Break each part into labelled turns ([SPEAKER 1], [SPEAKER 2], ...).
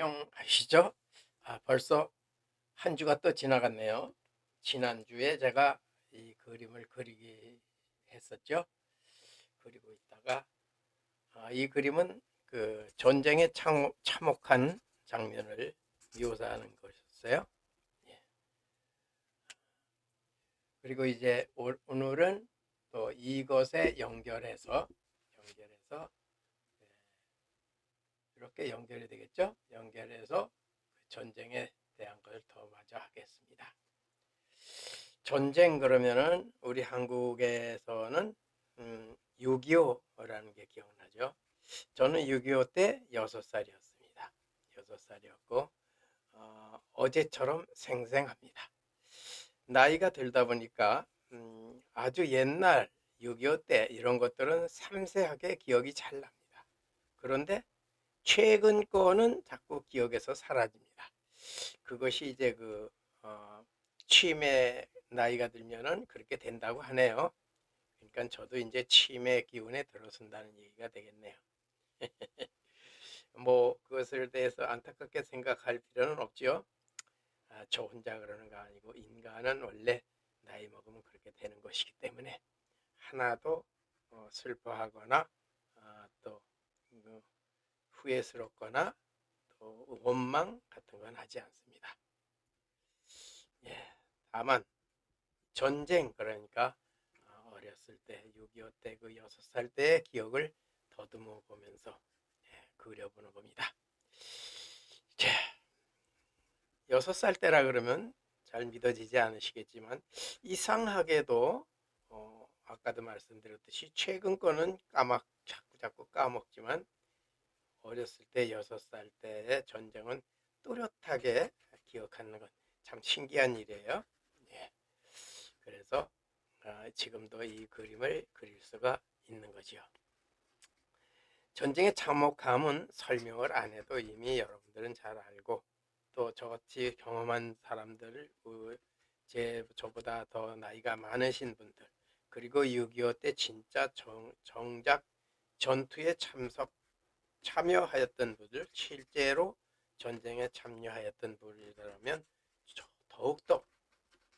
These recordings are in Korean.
[SPEAKER 1] 안녕하시죠? 벌써 한 주가 또 지나갔네요. 지난주에 제가 이 그림을 그리기 했었죠. 그리고 있다가 이 그림은 그 전쟁에 참혹한 장면을 묘사하는 것이었어요. 예. 그리고 이제 오늘은 또 이것에 연결해서 예, 이렇게 연결이 되겠죠? 연결해서 그 전쟁에 대한 것을 더 마저 하겠습니다. 전쟁 그러면은 우리 한국에서는 6.25라는 게 기억나죠? 저는 6.25 때 6살이었습니다. 6살이었고 어제처럼 생생합니다. 나이가 들다 보니까 아주 옛날 6.25 때 이런 것들은 섬세하게 기억이 잘 납니다. 그런데 최근 거는 자꾸 기억에서 사라집니다. 그것이 이제 치매 나이가 들면은 그렇게 된다고 하네요. 그러니까 저도 이제 치매 기운에 들어선다는 얘기가 되겠네요. 뭐 그것을 대해서 안타깝게 생각할 필요는 없죠. 저 혼자 그러는 거 아니고 인간은 원래 나이 먹으면 그렇게 되는 것이기 때문에 하나도 슬퍼하거나 또 후회스럽거나 또 원망 같은 건 하지 않습니다. 예, 다만 전쟁 그러니까 어렸을 때 6.25 때 그 6살 때의 기억을 더듬어 보면서 그려보는 겁니다. 자, 6살 때라 그러면 잘 믿어지지 않으시겠지만 이상하게도 아까도 말씀드렸듯이 최근 거는 자꾸 까먹지만 어렸을 때 6살 때의 전쟁은 또렷하게 기억하는 건 참 신기한 일이에요. 예, 그래서 지금도 이 그림을 그릴 수가 있는 거지요. 전쟁의 참혹함은 설명을 안 해도 이미 여러분들은 잘 알고 또 저같이 경험한 사람들, 저보다 더 나이가 많으신 분들, 그리고 6.25 때 진짜 정작 전투에 참여하였던 분들, 실제로 전쟁에 참여하였던 분이라면 더욱더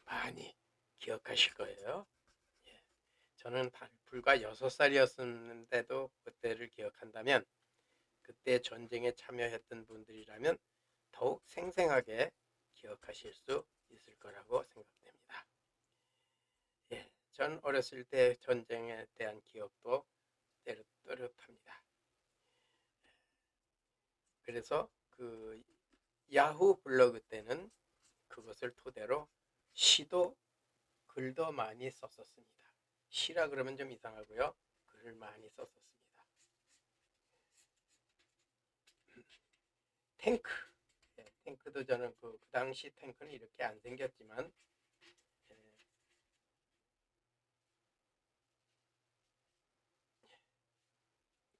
[SPEAKER 1] 많이 기억하실 거예요. 예. 저는 불과 6살이었는데도 그때를 기억한다면 그때 전쟁에 참여했던 분들이라면 더욱 생생하게 기억하실 수 있을 거라고 생각됩니다. 예, 전 어렸을 때 전쟁에 대한 기억도 또렷합니다. 그래서 그 야후 블로그 때는 그것을 토대로 시도 글도 많이 썼었습니다. 시라 그러면 좀 이상하고요. 글을 많이 썼었습니다. 탱크. 예, 탱크도 저는 그 당시 탱크는 이렇게 안 생겼지만 예,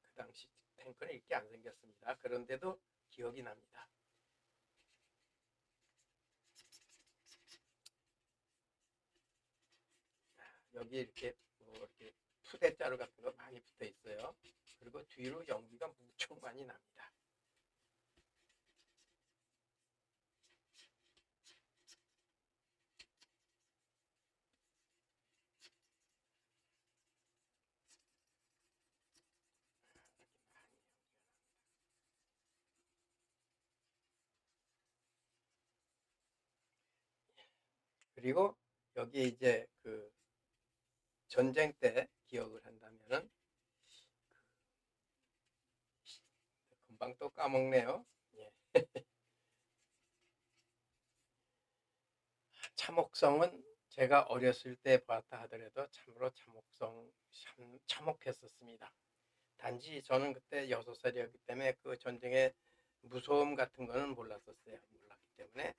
[SPEAKER 1] 그 당시 탱크는 이렇게 안 생겼습니다. 그런데도 기억이 납니다. 여기 이렇게 푸대자루 같은 거 많이 붙어 있어요. 그리고 뒤로 연기가 무척 많이 납니다. 그리고 여기 이제 그 전쟁 때 기억을 한다면은 금방 또 까먹네요. 예. 참혹성은 제가 어렸을 때 봤다 하더라도 참으로 참혹했었습니다. 단지 저는 그때 6살이었기 때문에 그 전쟁의 무서움 같은 거는 몰랐었어요. 몰랐기 때문에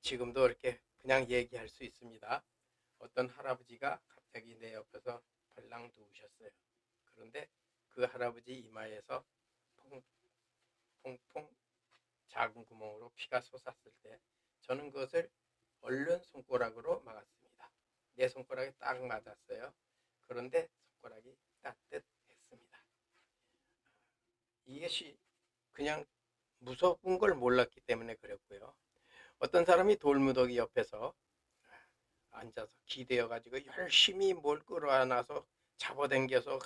[SPEAKER 1] 지금도 이렇게 그냥 얘기할 수 있습니다. 어떤 할아버지가 갑자기 내 옆에서 벌랑 누우셨어요. 그런데 그 할아버지 이마에서 퐁퐁 작은 구멍으로 피가 솟았을 때 저는 그것을 얼른 손가락으로 막았습니다. 내 손가락에 딱 맞았어요. 그런데 손가락이 따뜻했습니다. 이것이 그냥 무서운 걸 몰랐기 때문에 그랬고요. 어떤 사람이 돌무더기 옆에서 앉아서 기대어 가지고 열심히 뭘 끌어안아서 잡아당겨서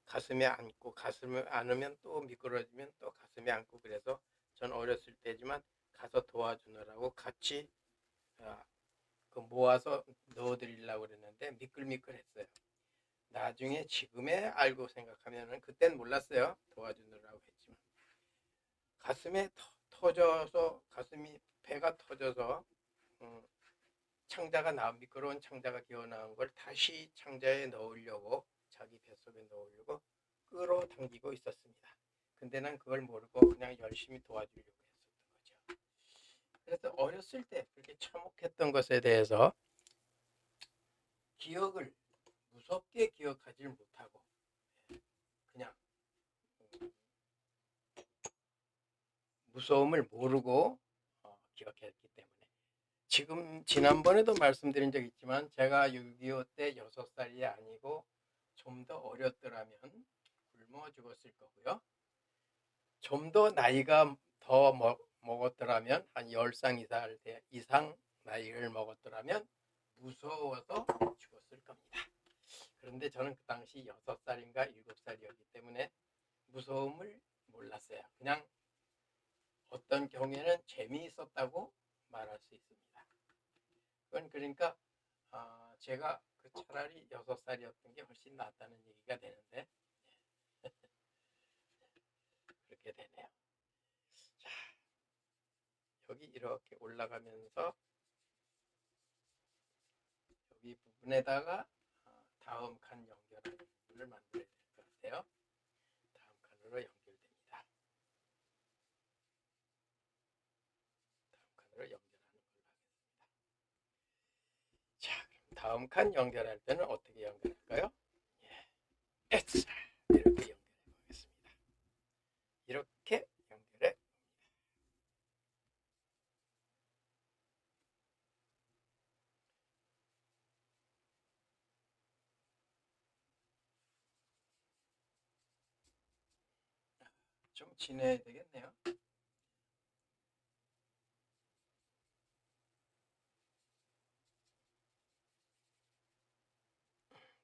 [SPEAKER 1] 가슴에 안고, 가슴을 안으면 또 미끄러지면 또 가슴에 안고, 그래서 전 어렸을 때지만 가서 도와주느라고 같이 아, 그 모아서 넣어드리려고 그랬는데 미끌미끌했어요. 나중에 지금에 알고 생각하면은 그땐 몰랐어요. 도와주느라고 했지만 가슴에 터져서, 가슴이 배가 터져서 음, 창자가 미끄러운 창자가 기어 나온 걸 다시 창자에 넣으려고, 자기 뱃속에 넣으려고 끌어당기고 있었습니다. 근데 난 그걸 모르고 그냥 열심히 도와주려고 했었던 거죠. 그래서 어렸을 때 그렇게 참혹했던 것에 대해서 기억을 무섭게 기억하지 못하고 그냥 무서움을 모르고 기억했기 때문에, 지난번에도 말씀드린 적 있지만 제가 6.25 때 6살이 아니고 좀 더 어렸더라면 굶어 죽었을 거고요. 좀 더 나이가 더 먹었더라면 한 10살 이상 나이를 먹었더라면 무서워서 죽었을 겁니다. 그런데 저는 그 당시 6살인가 7살이었기 때문에 무서움을 몰랐어요. 그냥 어떤 경우에는 재미있었다고 말할 수 있습니다. 그건 그러니까 제가 차라리 6살이었던 게 훨씬 낫다는 얘기가 되는데 그렇게 되네요. 자, 여기 이렇게 올라가면서 여기 부분에다가 다음 칸 연결하는 부분을 만들어야 될 것 같아요. 다음 칸으로 연결됩니다. 다음 칸으로 연결하는 걸로 하겠습니다. 자, 그럼 다음 칸 연결할 때는 어떻게 연결할까요? 예, 이렇게 연결해 보겠습니다. 이렇게 연결해. 좀 지내야 되겠네요.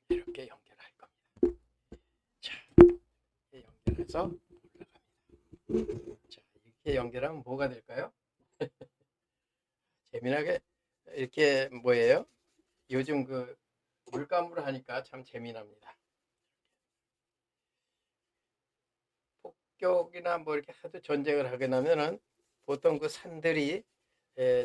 [SPEAKER 1] 이렇게 연결할 겁니다. 자, 이렇게 연결해서 올라갑니다. 자, 이렇게 연결하면 뭐가 될까요? 재미나게 이렇게 뭐예요? 요즘 그 물감으로 하니까 참 재미납니다. 폭격이나 뭐 이렇게 하도 전쟁을 하게 나면은 보통 그 산들이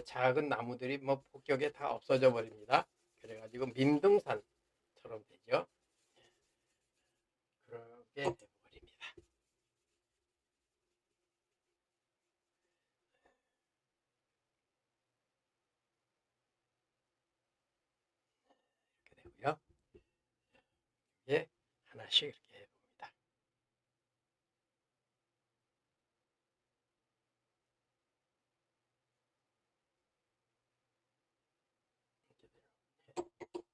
[SPEAKER 1] 작은 나무들이 뭐 폭격에 다 없어져 버립니다. 그래가지고 민둥산처럼 되죠. 그렇게 돼버립니다. 이렇게 되고요. 예, 하나씩 이렇게 해봅니다.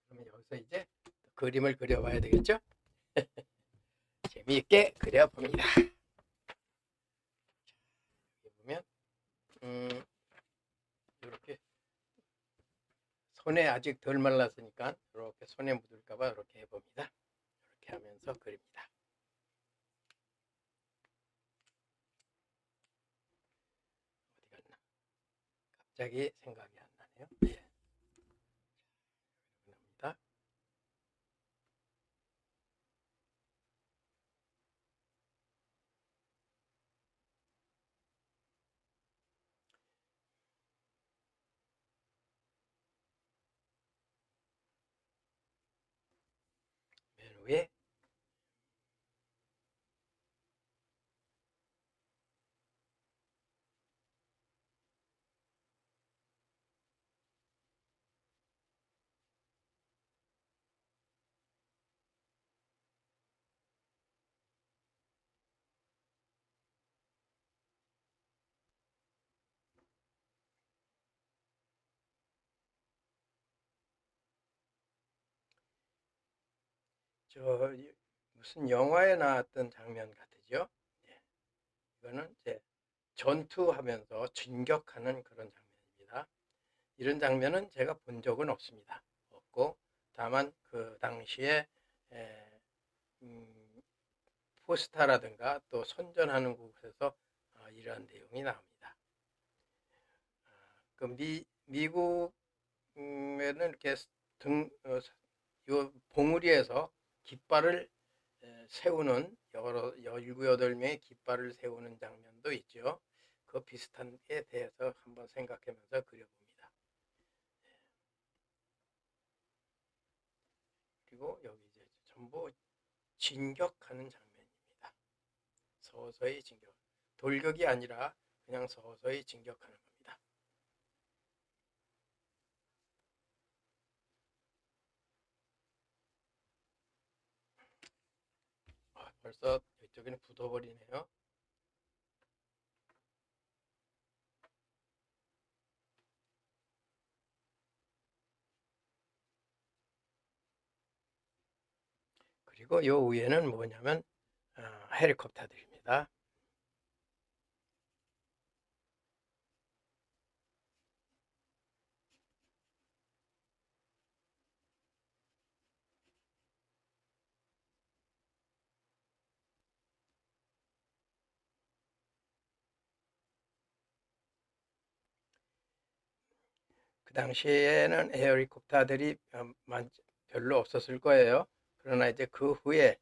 [SPEAKER 1] 그러면 여기서 이제 그림을 그려봐야 되겠죠? 재미있게 그려봅니다. 여기 보면 이렇게 손에 아직 덜 말랐으니까 이렇게 손에 묻을까봐 이렇게 해봅니다. 이렇게 하면서 그립니다. 어디 갔나? 갑자기 생각이 안 나네요. 예, 나옵니다. 맨 위에 저 무슨 영화에 나왔던 장면 같으죠? 예, 이거는 이제 전투하면서 진격하는 그런 장면입니다. 이런 장면은 제가 본 적은 없습니다. 없고 다만 그 당시에 에, 포스타라든가 또 선전하는 곳에서 이러한 내용이 나옵니다. 그 미국에는 이렇게 요 봉우리에서 깃발을 세우는 여러 17, 8명의 깃발을 세우는 장면도 있죠. 그 비슷한 에 대해서 한번 생각하면서 그려봅니다. 그리고 여기 이제 전부 진격하는 장면입니다. 서서히 진격. 돌격이 아니라 그냥 서서히 진격하는 겁니다. 벌써 이쪽에는 굳어버리네요. 그리고 요 위에는 뭐냐면 헬리콥터들입니다. 그 당시에는 헬리콥터들이 별로 없었을 거예요. 그러나 이제 그 후에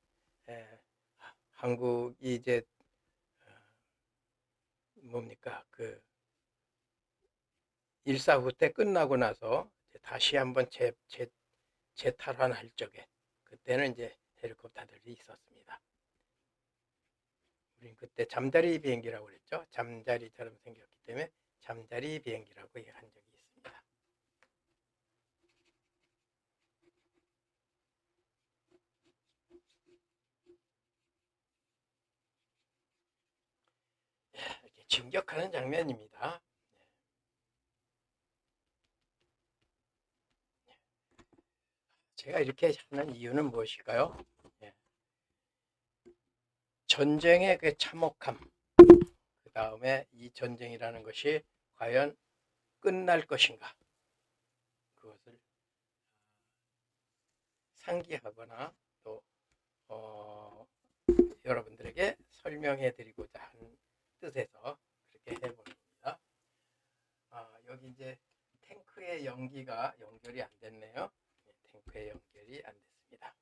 [SPEAKER 1] 한국이 이제 뭡니까 그 일사후 때 끝나고 나서 다시 한번 재탈환할 적에 그때는 이제 헬리콥터들이 있었습니다. 우린 그때 잠자리 비행기라고 그랬죠. 잠자리처럼 생겼기 때문에 잠자리 비행기라고 한 적이 있습니다. 이렇게 진격하는 장면입니다. 제가 이렇게 하는 이유는 무엇일까요? 전쟁의 그 참혹함, 그 다음에 이 전쟁이라는 것이 과연 끝날 것인가, 그것을 상기하거나 또 여러분들에게 설명해 드리고자 하는 뜻에서 그렇게 해봅니다. 여기 이제 탱크의 연기가 연결이 안 됐네요. 탱크의 연결이 안 됐습니다.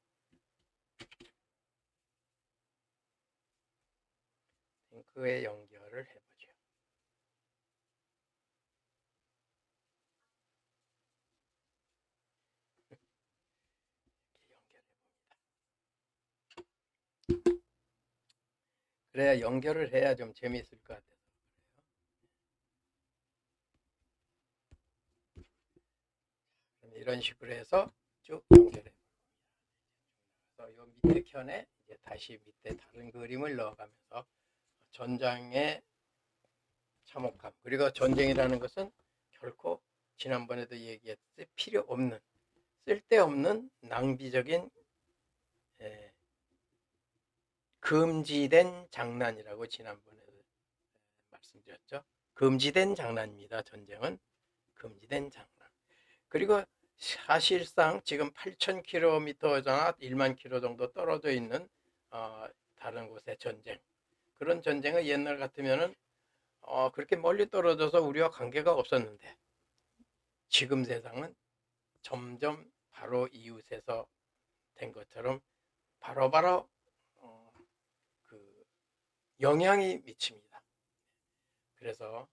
[SPEAKER 1] 탱크의 연결을 해보죠. 그래야 연결을 해야 좀 재미있을 것 같아요. 이런 식으로 해서 쭉 연결해. 요 밑에 켠에 이제 다시 밑에 다른 그림을 넣어가면서 전장의 참혹함, 그리고 전쟁이라는 것은 결코 지난번에도 얘기했듯이 필요 없는, 쓸데없는 낭비적인 금지된 장난이라고 지난번에 말씀드렸죠. 금지된 장난입니다. 전쟁은 금지된 장난. 그리고 사실상 지금 8,000km나 1만 km 정도 떨어져 있는 다른 곳의 전쟁, 그런 전쟁은 옛날 같으면은 그렇게 멀리 떨어져서 우리와 관계가 없었는데 지금 세상은 점점 바로 이웃에서 된 것처럼 바로바로 그 영향이 미칩니다. 그래서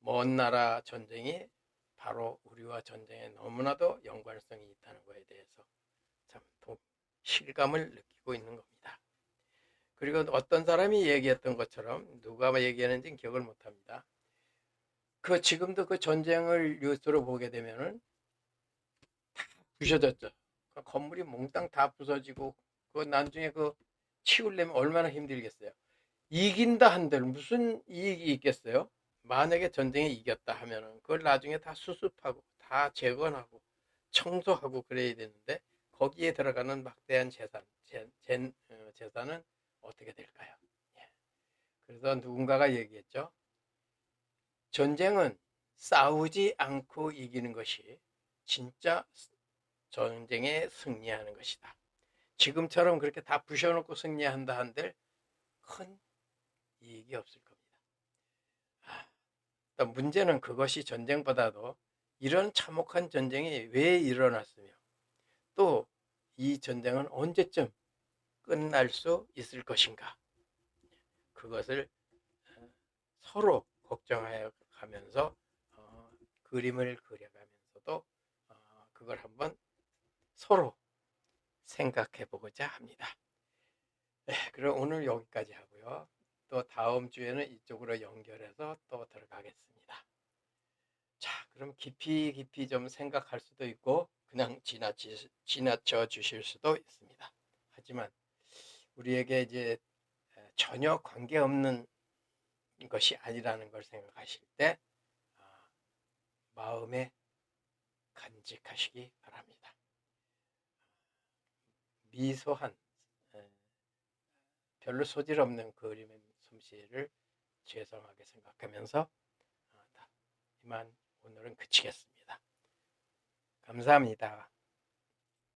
[SPEAKER 1] 먼 나라 전쟁이 바로 우리와 전쟁에 너무나도 연관성이 있다는 것에 대해서 참 실감을 느끼고 있는 겁니다. 그리고 어떤 사람이 얘기했던 것처럼, 누가 얘기했는지 기억을 못합니다. 그 지금도 그 전쟁을 뉴스로 보게 되면은 다 부셔졌죠. 그 건물이 몽땅 다 부서지고 그 나중에 그 치우려면 얼마나 힘들겠어요. 이긴다 한들 무슨 이익이 있겠어요? 만약에 전쟁에 이겼다 하면은 그걸 나중에 다 수습하고 다 재건하고 청소하고 그래야 되는데 거기에 들어가는 막대한 재산은 어떻게 될까요? 예. 그래서 누군가가 얘기했죠. 전쟁은 싸우지 않고 이기는 것이 진짜 전쟁에 승리하는 것이다. 지금처럼 그렇게 다 부셔놓고 승리한다 한들 큰 이익이 없을 겁니다. 또 문제는 그것이 전쟁보다도 이런 참혹한 전쟁이 왜 일어났으며 또 이 전쟁은 언제쯤 끝날 수 있을 것인가, 그것을 서로 걱정하여 가면서 그림을 그려가면서도 그걸 한번 서로 생각해 보고자 합니다. 네, 그럼 오늘 여기까지 하고요. 또 다음 주에는 이쪽으로 연결해서 또 들어가겠습니다. 자, 그럼 깊이 좀 생각할 수도 있고 그냥 지나쳐 주실 수도 있습니다. 하지만 우리에게 이제 전혀 관계없는 것이 아니라는 걸 생각하실 때 마음에 간직하시기 바랍니다. 미소한 별로 소질 없는 그림 솜씨를 죄송하게 생각하면서 이만 오늘은 그치겠습니다. 감사합니다.